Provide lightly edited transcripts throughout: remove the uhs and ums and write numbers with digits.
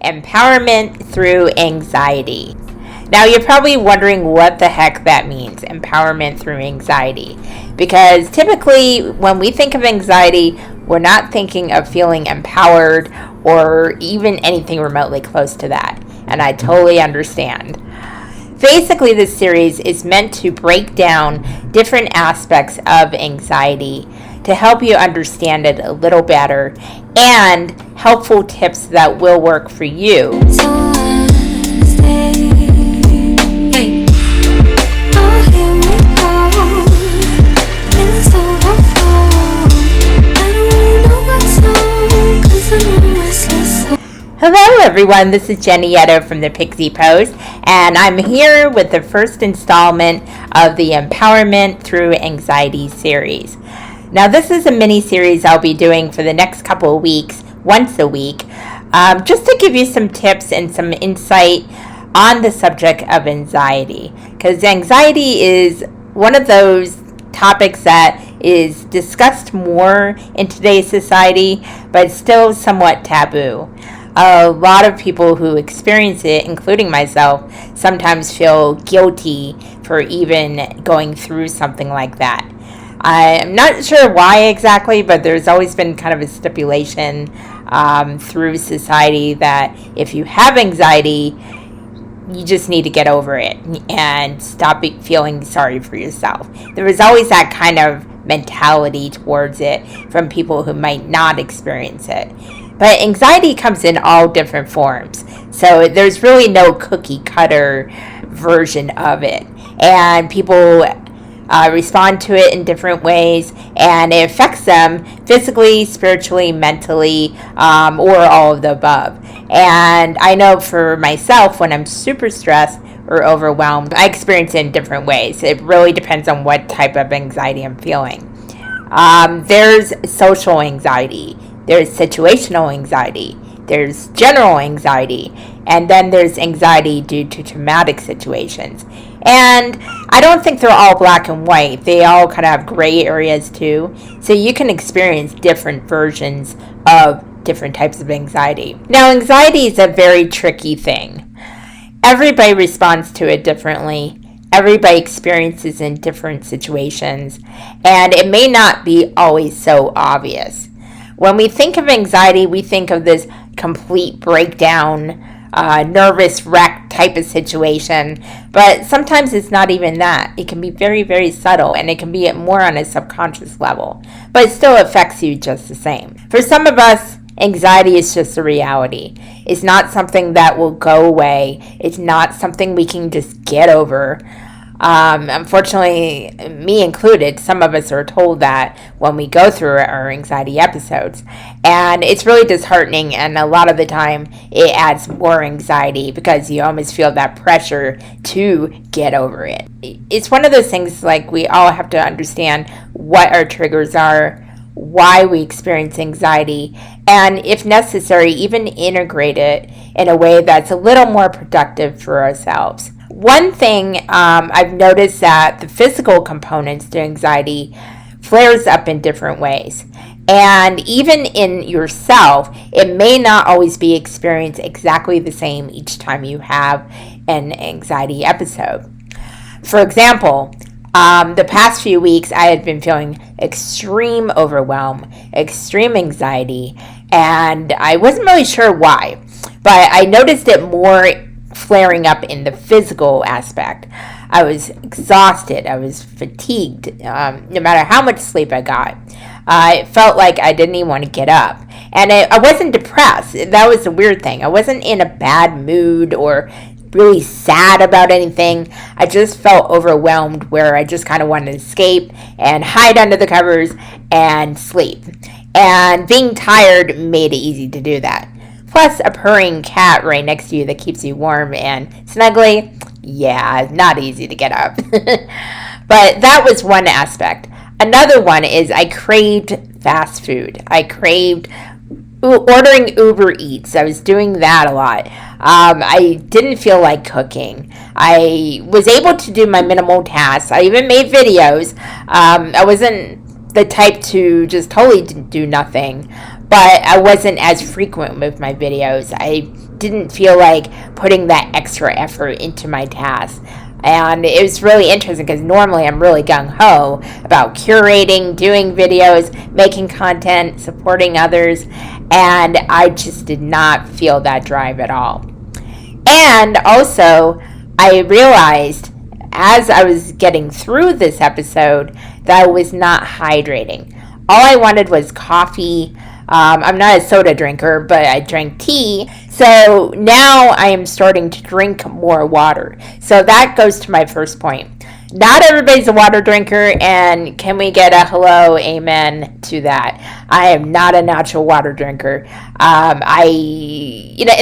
empowerment through anxiety. Now you're probably wondering what the heck that means, empowerment through anxiety. Because typically when we think of anxiety, we're not thinking of feeling empowered or even anything remotely close to that. And I totally understand. Basically, this series is meant to break down different aspects of anxiety to help you understand it a little better and helpful tips that will work for you. Hello everyone, this is Jenny Yetto from the Pixie Post, and I'm here with the first installment of the Empowerment Through Anxiety series. Now this is a mini-series I'll be doing for the next couple of weeks, once a week, just to give you some tips and some insight on the subject of anxiety. Because anxiety is one of those topics that is discussed more in today's society, but still somewhat taboo. A lot of people who experience it, including myself, sometimes feel guilty for even going through something like that. I'm not sure why exactly, but there's always been kind of a stipulation through society that if you have anxiety, you just need to get over it and stop feeling sorry for yourself. There is always that kind of mentality towards it from people who might not experience it. But anxiety comes in all different forms. So there's really no cookie cutter version of it. And people respond to it in different ways. And it affects them physically, spiritually, mentally, or all of the above. And I know for myself, when I'm super stressed or overwhelmed, I experience it in different ways. It really depends on what type of anxiety I'm feeling. There's social anxiety. There's situational anxiety, there's general anxiety, and then there's anxiety due to traumatic situations. And I don't think they're all black and white. They all kind of have gray areas too. So you can experience different versions of different types of anxiety. Now, anxiety is a very tricky thing. Everybody responds to it differently. Everybody experiences in different situations. And it may not be always so obvious. When we think of anxiety, we think of this complete breakdown, nervous wreck type of situation. But sometimes it's not even that. It can be very, very subtle, and it can be more on a subconscious level. But it still affects you just the same. For some of us, anxiety is just a reality. It's not something that will go away. It's not something we can just get over. Unfortunately, me included, some of us are told that when we go through our anxiety episodes. And it's really disheartening, and a lot of the time it adds more anxiety because you almost feel that pressure to get over it. It's one of those things like we all have to understand what our triggers are, why we experience anxiety, and if necessary, even integrate it in a way that's a little more productive for ourselves. One thing I've noticed that the physical components to anxiety flares up in different ways. And even in yourself, it may not always be experienced exactly the same each time you have an anxiety episode. For example, the past few weeks I had been feeling extreme overwhelm, extreme anxiety, and I wasn't really sure why. But I noticed it more flaring up in the physical aspect. I was exhausted. I was fatigued, no matter how much sleep I got. It felt like I didn't even want to get up. And I wasn't depressed. That was the weird thing. I wasn't in a bad mood or really sad about anything. I just felt overwhelmed where I just kind of wanted to escape and hide under the covers and sleep. And being tired made it easy to do that. Plus, a purring cat right next to you that keeps you warm and snuggly, yeah, not easy to get up. But that was one aspect. Another one is I craved fast food. I craved ordering Uber Eats. I was doing that a lot. I didn't feel like cooking. I was able to do my minimal tasks. I even made videos. I wasn't the type to just totally do nothing, but I wasn't as frequent with my videos. I didn't feel like putting that extra effort into my task. And it was really interesting because normally I'm really gung-ho about curating, doing videos, making content, supporting others, and I just did not feel that drive at all. And also, I realized as I was getting through this episode that I was not hydrating. All I wanted was coffee. I'm not a soda drinker, but I drank tea. So now I am starting to drink more water. So that goes to my first point. Not everybody's a water drinker, and can we get a hello, amen to that? I am not a natural water drinker. In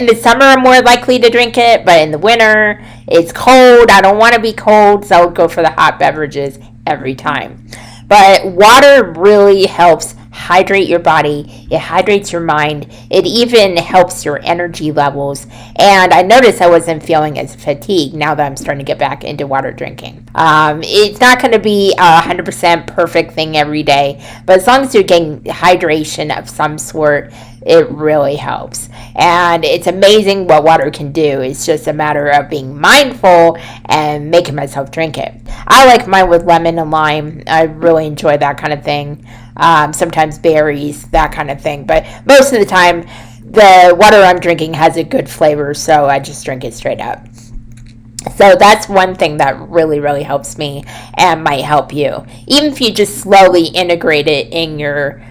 the summer I'm more likely to drink it, but in the winter it's cold. I don't want to be cold, so I'll go for the hot beverages every time. But water really helps hydrate your body. It hydrates your mind. It even helps your energy levels. And I noticed I wasn't feeling as fatigued now that I'm starting to get back into water drinking. It's not going to be a 100% perfect thing every day, but as long as you're getting hydration of some sort, it really helps. And it's amazing what water can do. It's just a matter of being mindful and making myself drink it. I like mine with lemon and lime. I really enjoy that kind of thing. Sometimes berries, that kind of thing. But most of the time, the water I'm drinking has a good flavor, so I just drink it straight up. So that's one thing that really, really helps me and might help you. Even if you just slowly integrate it in your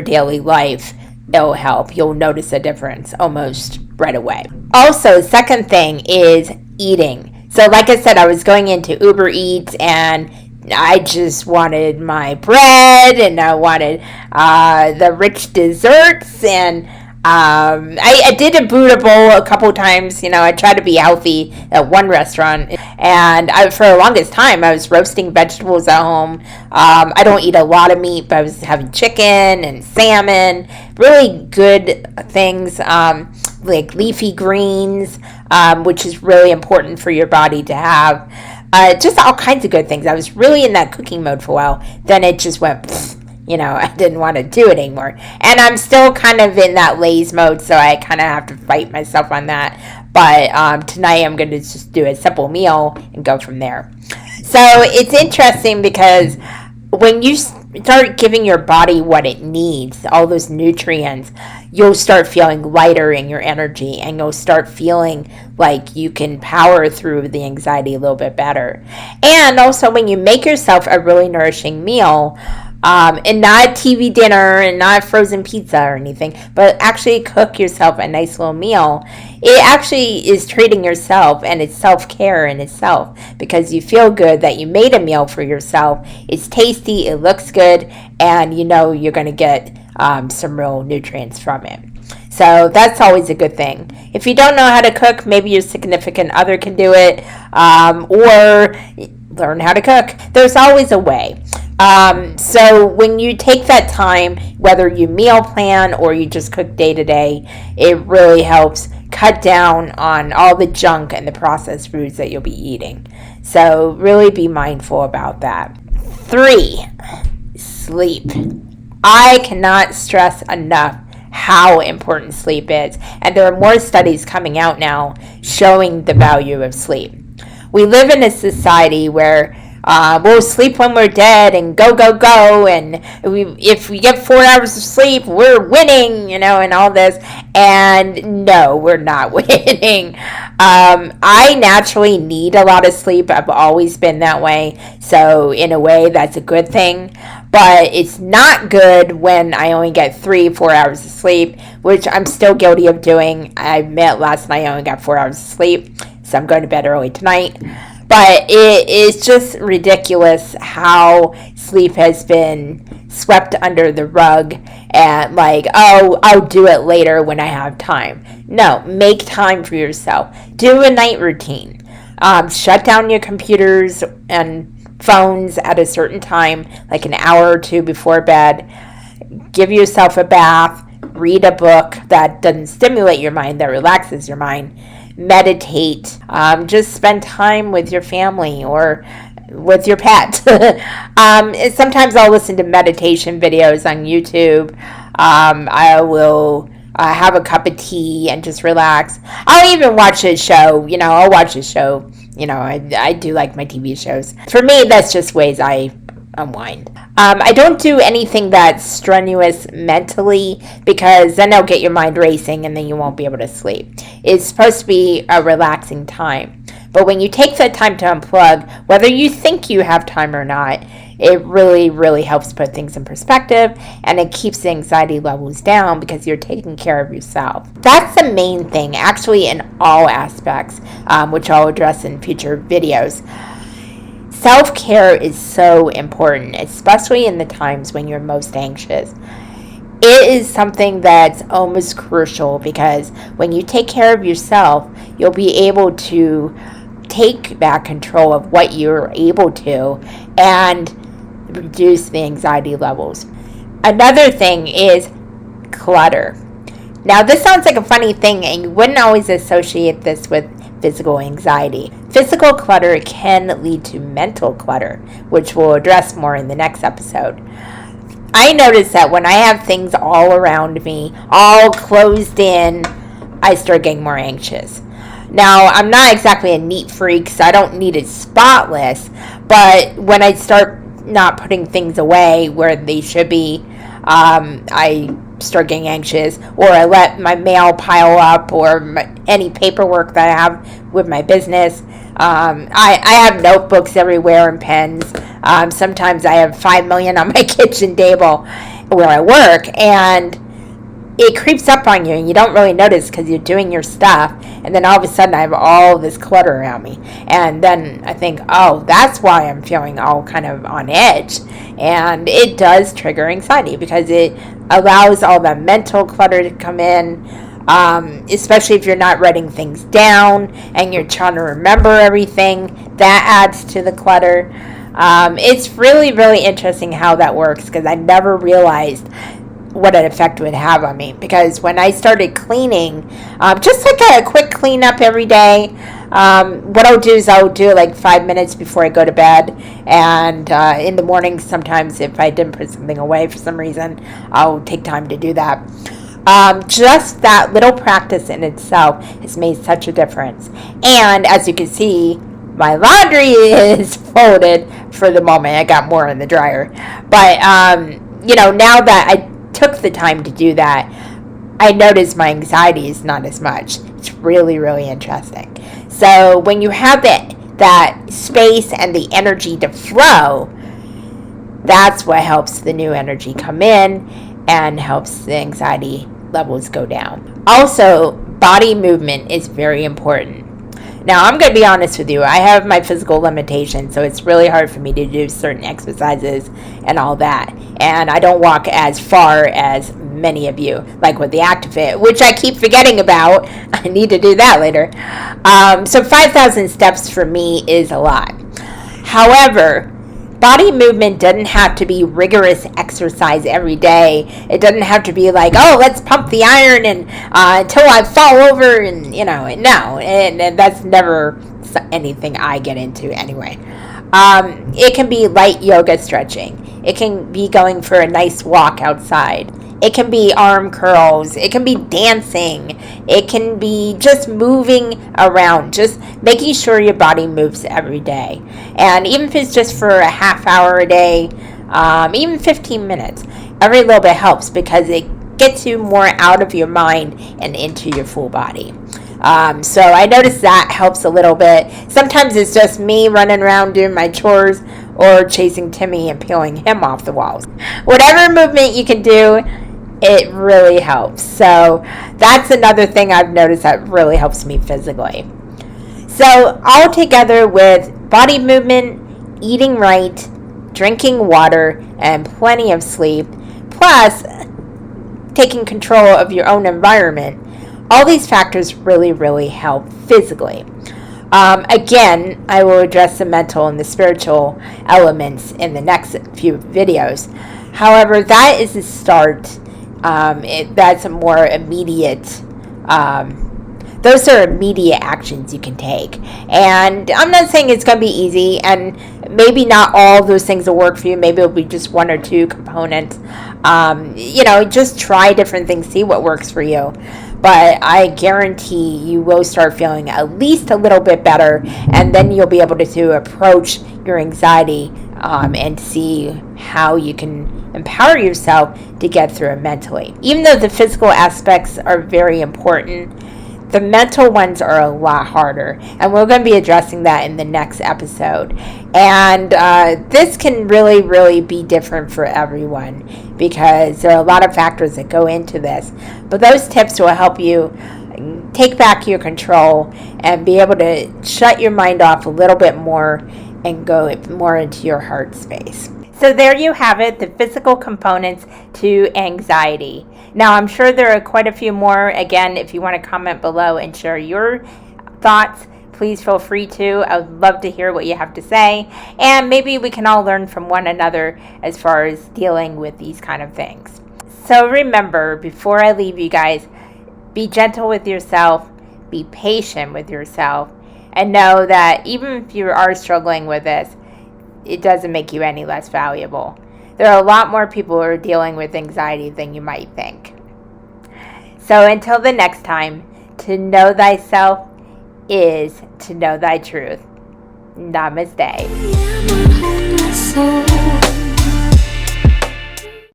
daily life, it'll help. You'll notice a difference almost right away. Also, second thing is eating. So like I said, I was going into Uber Eats and I just wanted my bread and I wanted the rich desserts, and I did a Buddha bowl a couple times. I tried to be healthy at one restaurant, and for the longest time I was roasting vegetables at home. I don't eat a lot of meat, but I was having chicken and salmon, really good things, like leafy greens, which is really important for your body to have. Just all kinds of good things. I was really in that cooking mode for a while. Then it just went, I didn't want to do it anymore. And I'm still kind of in that laze mode, so I kind of have to fight myself on that. But tonight I'm going to just do a simple meal and go from there. So it's interesting because when you start giving your body what it needs, all those nutrients, you'll start feeling lighter in your energy, and you'll start feeling like you can power through the anxiety a little bit better. And also, when you make yourself a really nourishing meal, and not a TV dinner and not a frozen pizza or anything, but actually cook yourself a nice little meal, it actually is treating yourself, and it's self-care in itself, because you feel good that you made a meal for yourself. It's tasty, it looks good, and you're going to get some real nutrients from it. So that's always a good thing. If you don't know how to cook, maybe your significant other can do it, or learn how to cook. There's always a way. So when you take that time, whether you meal plan or you just cook day to day, it really helps cut down on all the junk and the processed foods that you'll be eating. So really be mindful about that. 3, sleep. I cannot stress enough how important sleep is. And there are more studies coming out now showing the value of sleep. We live in a society where we'll sleep when we're dead and go, and if we get 4 hours of sleep, we're winning, and all this. And no, we're not winning. I naturally need a lot of sleep. I've always been that way. So in a way, that's a good thing. But it's not good when I only get 3-4 hours of sleep, which I'm still guilty of doing. I admit last night I only got 4 hours of sleep, so I'm going to bed early tonight. But it is just ridiculous how sleep has been swept under the rug and I'll do it later when I have time. No, make time for yourself. Do a night routine. Shut down your computers and phones at a certain time, like an hour or two before bed. Give yourself a bath. Read a book that doesn't stimulate your mind, that relaxes your mind. Meditate. Just spend time with your family or with your pet. Sometimes I'll listen to meditation videos on YouTube. I will have a cup of tea and just relax. I'll even watch a show. I'll watch a show. I do like my TV shows. For me, that's just ways I unwind. I don't do anything that's strenuous mentally, because then it'll get your mind racing and then you won't be able to sleep. It's supposed to be a relaxing time. But when you take that time to unplug, whether you think you have time or not, it really, really helps put things in perspective, and it keeps the anxiety levels down because you're taking care of yourself. That's the main thing, actually, in all aspects, which I'll address in future videos. Self-care is so important, especially in the times when you're most anxious. It is something that's almost crucial, because when you take care of yourself, you'll be able to take back control of what you're able to and reduce the anxiety levels. Another thing is clutter. Now, this sounds like a funny thing, and you wouldn't always associate this with physical anxiety. Physical clutter can lead to mental clutter, which we'll address more in the next episode. I notice that when I have things all around me, all closed in, I start getting more anxious. Now, I'm not exactly a neat freak, so I don't need it spotless, but when I start not putting things away where they should be, I start getting anxious, or I let my mail pile up, or any paperwork that I have with my business. I have notebooks everywhere and pens. Sometimes I have 5 million on my kitchen table where I work, and it creeps up on you, and you don't really notice because you're doing your stuff, and then all of a sudden I have all this clutter around me, and then I think, oh, that's why I'm feeling all kind of on edge. And it does trigger anxiety, because it allows all the mental clutter to come in, especially if you're not writing things down and you're trying to remember everything. That adds to the clutter. It's really, really interesting how that works, because I never realized what an effect it would have on me. Because when I started cleaning, just like a quick cleanup every day, what I'll do is I'll do it like 5 minutes before I go to bed, and in the morning sometimes, if I didn't put something away for some reason, I'll take time to do that. Just that little practice in itself has made such a difference. And as you can see, my laundry is folded for the moment. I got more in the dryer, but now that I took the time to do that, I noticed my anxiety is not as much. It's really, really interesting. So when you have that space and the energy to flow, that's what helps the new energy come in and helps the anxiety levels go down. Also, body movement is very important. Now, I'm going to be honest with you. I have my physical limitations, so it's really hard for me to do certain exercises and all that. And I don't walk as far as many of you, like with the ActiveFit, which I keep forgetting about. I need to do that later. So 5,000 steps for me is a lot. However, body movement doesn't have to be rigorous exercise every day. It doesn't have to be like, oh, let's pump the iron and until I fall over, and no, and that's never anything I get into anyway. It can be light yoga stretching. It can be going for a nice walk outside. It can be arm curls. It can be dancing. It can be just moving around, just making sure your body moves every day. And even if it's just for a half hour a day, even 15 minutes, every little bit helps, because it gets you more out of your mind and into your full body. So I noticed that helps a little bit. Sometimes it's just me running around doing my chores, or chasing Timmy and peeling him off the walls. Whatever movement you can do, it really helps. So that's another thing I've noticed that really helps me physically. So all together with body movement, eating right, drinking water, and plenty of sleep, plus taking control of your own environment, all these factors really, really help physically. Again, I will address the mental and the spiritual elements in the next few videos. However, that is the start. That's a more immediate those are immediate actions you can take. And I'm not saying it's going to be easy, and maybe not all those things will work for you. Maybe it'll be just one or two components. Just try different things, see what works for you. But I guarantee you will start feeling at least a little bit better, and then you'll be able to approach your anxiety and see how you can empower yourself to get through it mentally. Even though the physical aspects are very important, the mental ones are a lot harder, and we're going to be addressing that in the next episode. And this can really, really be different for everyone because there are a lot of factors that go into this. But those tips will help you take back your control and be able to shut your mind off a little bit more and go more into your heart space. So there you have it, the physical components to anxiety. Now, I'm sure there are quite a few more. Again, if you want to comment below and share your thoughts, please feel free to. I would love to hear what you have to say. And maybe we can all learn from one another as far as dealing with these kind of things. So remember, before I leave you guys, be gentle with yourself, be patient with yourself, and know that even if you are struggling with this, it doesn't make you any less valuable. There are a lot more people who are dealing with anxiety than you might think. So until the next time, to know thyself is to know thy truth. Namaste.